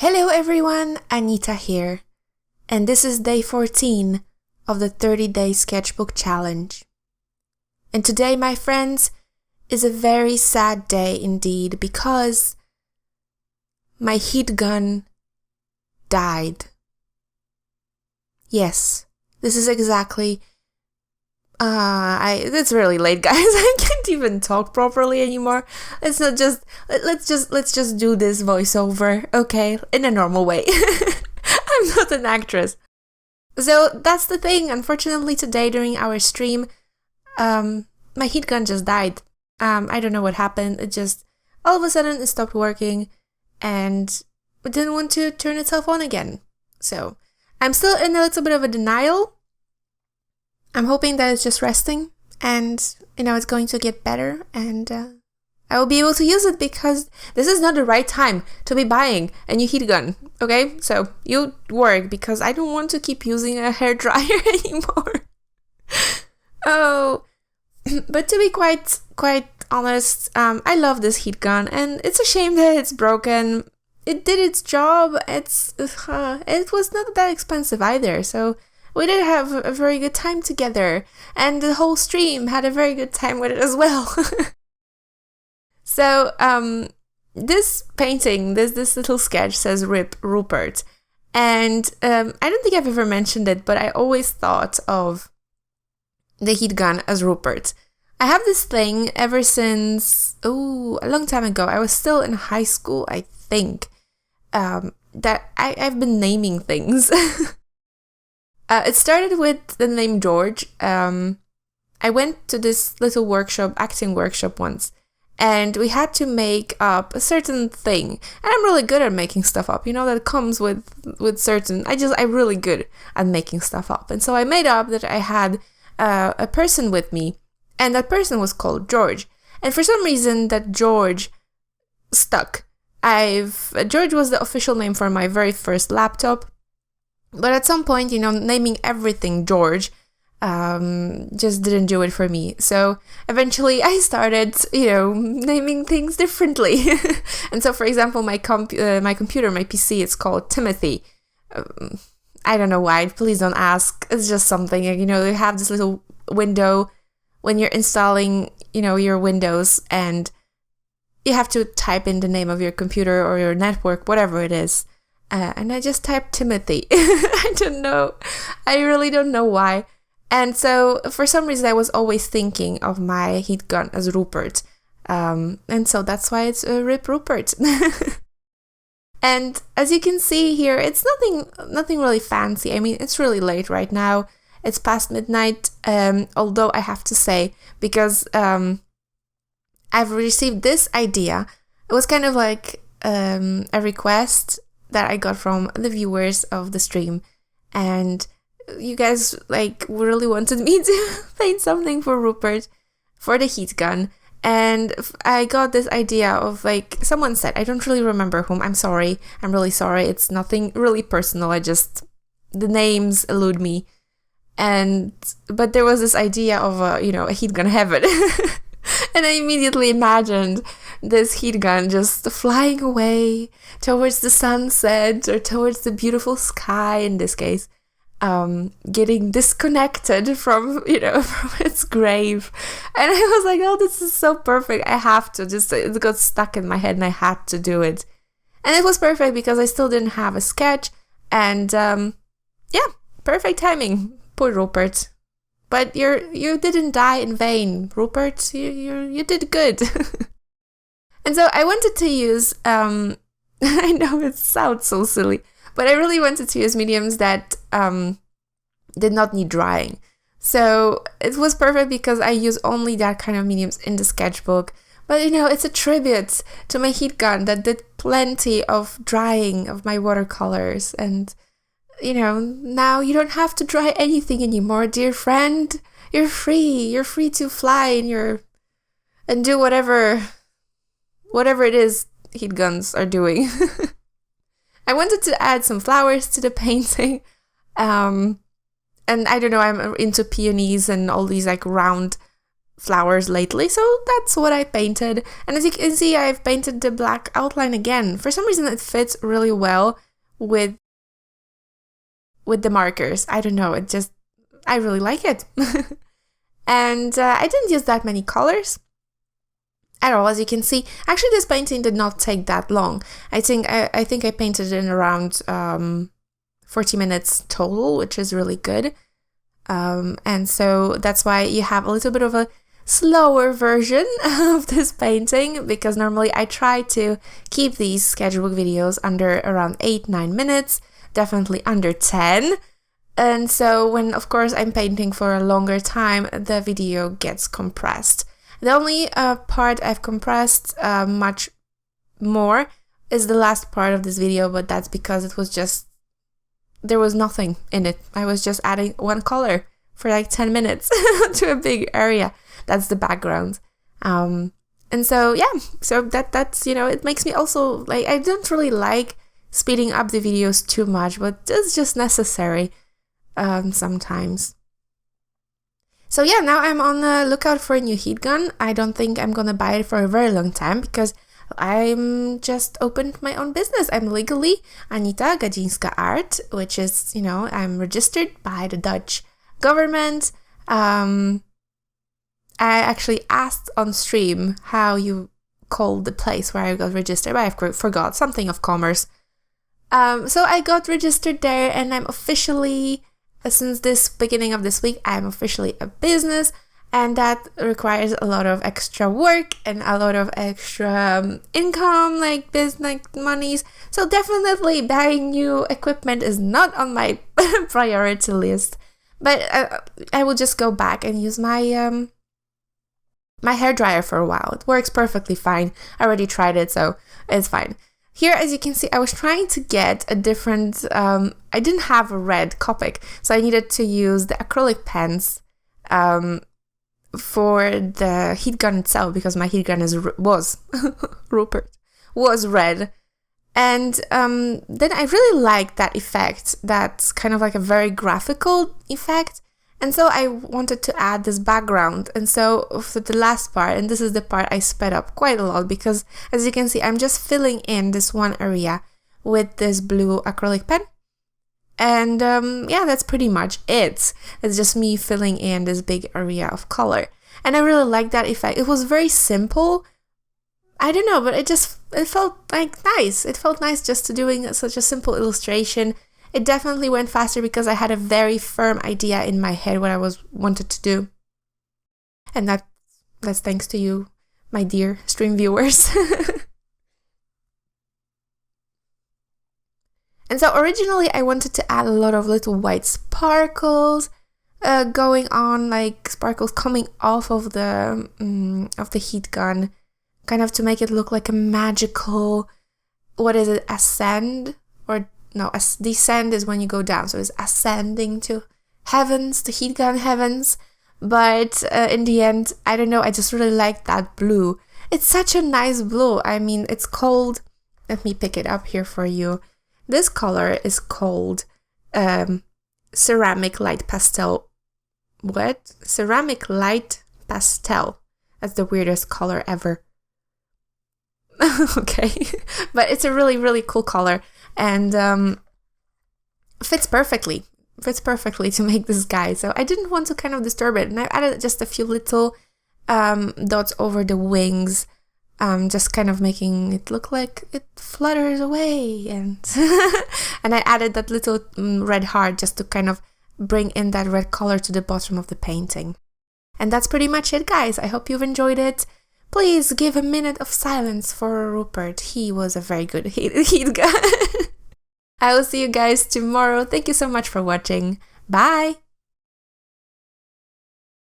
Hello everyone, Anita here, and this is day 14 of the 30-day sketchbook challenge. And today, my friends, is a very sad day indeed because my heat gun died. Yes, this is exactly... it's really late, guys. I can't even talk properly anymore. Let's just do this voiceover, okay? In a normal way. I'm not an actress. So that's the thing. Unfortunately, today during our stream, my heat gun just died. I don't know what happened. It just all of a sudden it stopped working, and it didn't want to turn itself on again. So I'm still in a little bit of a denial. I'm hoping that it's just resting and, it's going to get better and I will be able to use it because this is not the right time to be buying a new heat gun, okay? So you work because I don't want to keep using a hairdryer anymore. Oh, but to be quite honest, I love this heat gun and it's a shame that it's broken. It did its job. It was not that expensive either, so we did have a very good time together, and the whole stream had a very good time with it as well. So, this painting, this little sketch says Rupert, and I don't think I've ever mentioned it, but I always thought of the heat gun as Rupert. I have this thing ever since, a long time ago. I was still in high school, I think, that I've been naming things. It started with the name George. I went to this little acting workshop once, and we had to make up a certain thing. And I'm really good at making stuff up, that comes with certain, I'm really good at making stuff up. And so I made up that I had a person with me, and that person was called George. And for some reason, that George stuck. George was the official name for my very first laptop. But at some point, naming everything George just didn't do it for me. So eventually I started, naming things differently. And so, for example, my computer, my PC, it's called Timothy. I don't know why. Please don't ask. It's just something, you have this little window when you're installing, your Windows, and you have to type in the name of your computer or your network, whatever it is. And I just typed Timothy. I don't know. I really don't know why. And so, for some reason, I was always thinking of my heat gun as Rupert. And so that's why it's Rip Rupert. And as you can see here, it's nothing really fancy. I mean, it's really late right now. It's past midnight. Although I have to say, because I've received this idea. It was kind of like a request that I got from the viewers of the stream, and you guys really wanted me to paint something for Rupert for the heat gun, and I got this idea of someone said, I don't really remember whom, I'm really sorry, it's nothing really personal, the names elude me, but there was this idea of a heat gun heaven. And I immediately imagined this heat gun just flying away towards the sunset or towards the beautiful sky in this case, getting disconnected from, from its grave. And I was like, oh, this is so perfect. I have to it got stuck in my head and I had to do it. And it was perfect because I still didn't have a sketch. And perfect timing. Poor Rupert. But you didn't die in vain, Rupert. You did good. And so I wanted to use, I know it sounds so silly, but I really wanted to use mediums that did not need drying. So it was perfect because I use only that kind of mediums in the sketchbook. But it's a tribute to my heat gun that did plenty of drying of my watercolors. And now you don't have to dry anything anymore, dear friend. You're free. You're free to fly and do whatever it is heat guns are doing. I wanted to add some flowers to the painting. And I don't know, I'm into peonies and all these round flowers lately, so that's what I painted. And as you can see, I've painted the black outline again. For some reason, it fits really well with the markers. I don't know, I really like it. And I didn't use that many colors at all, as you can see. Actually, this painting did not take that long. I think I painted in around 40 minutes total, which is really good. And so that's why you have a little bit of a slower version of this painting, because normally I try to keep these sketchbook videos under around 8-9 minutes, definitely under 10. And so when, of course, I'm painting for a longer time, the video gets compressed. The only part I've compressed much more is the last part of this video, but that's because it was just, there was nothing in it. I was just adding one color for like 10 minutes to a big area. That's the background. And so, yeah, so that's, you know, it makes me also, like, I don't really like speeding up the videos too much, but it's just necessary sometimes. So yeah, now I'm on the lookout for a new heat gun. I don't think I'm gonna buy it for a very long time, because I'm just opened my own business. I'm legally Anita Gadzińska Art, which is, you know, I'm registered by the Dutch government. I actually asked on stream how you called the place where I got registered, but I forgot, something of commerce. So I got registered there, and I'm officially, since this beginning of this week, I'm officially a business, and that requires a lot of extra work and a lot of extra income, like business monies. So definitely buying new equipment is not on my priority list. But I will just go back and use my my hairdryer for a while. It works perfectly fine. I already tried it, so it's fine. Here, as you can see, I was trying to get a different, I didn't have a red Copic, so I needed to use the acrylic pens for the heat gun itself, because my heat gun was Rupert, was red. And then I really liked that effect. That's kind of like a very graphical effect. And so I wanted to add this background. And so for the last part, and this is the part I sped up quite a lot, because as you can see, I'm just filling in this one area with this blue acrylic pen. And yeah, that's pretty much it. It's just me filling in this big area of color. And I really like that effect. It was very simple. I don't know, but it felt like nice. It felt nice just to doing such a simple illustration. It definitely went faster because I had a very firm idea in my head what I wanted to do. And that's thanks to you, my dear stream viewers. And so originally I wanted to add a lot of little white sparkles going on, like sparkles coming off of the heat gun, kind of to make it look like a magical, what is it, ascend? Or no, descend is when you go down, so it's ascending to heavens, the heat gun heavens. But in the end, I don't know, I just really like that blue. It's such a nice blue. I mean, it's called, let me pick it up here for you. This color is called ceramic light pastel. What? Ceramic light pastel. That's the weirdest color ever. Okay, but it's a really, really cool color, and fits perfectly to make this guy. So I didn't want to kind of disturb it, and I added just a few little dots over the wings, just kind of making it look like it flutters away, and and I added that little red heart just to kind of bring in that red color to the bottom of the painting. And that's pretty much it, guys. I hope you've enjoyed it. Please give a minute of silence for Rupert. He was a very good heat guy. I will see you guys tomorrow. Thank you so much for watching. Bye!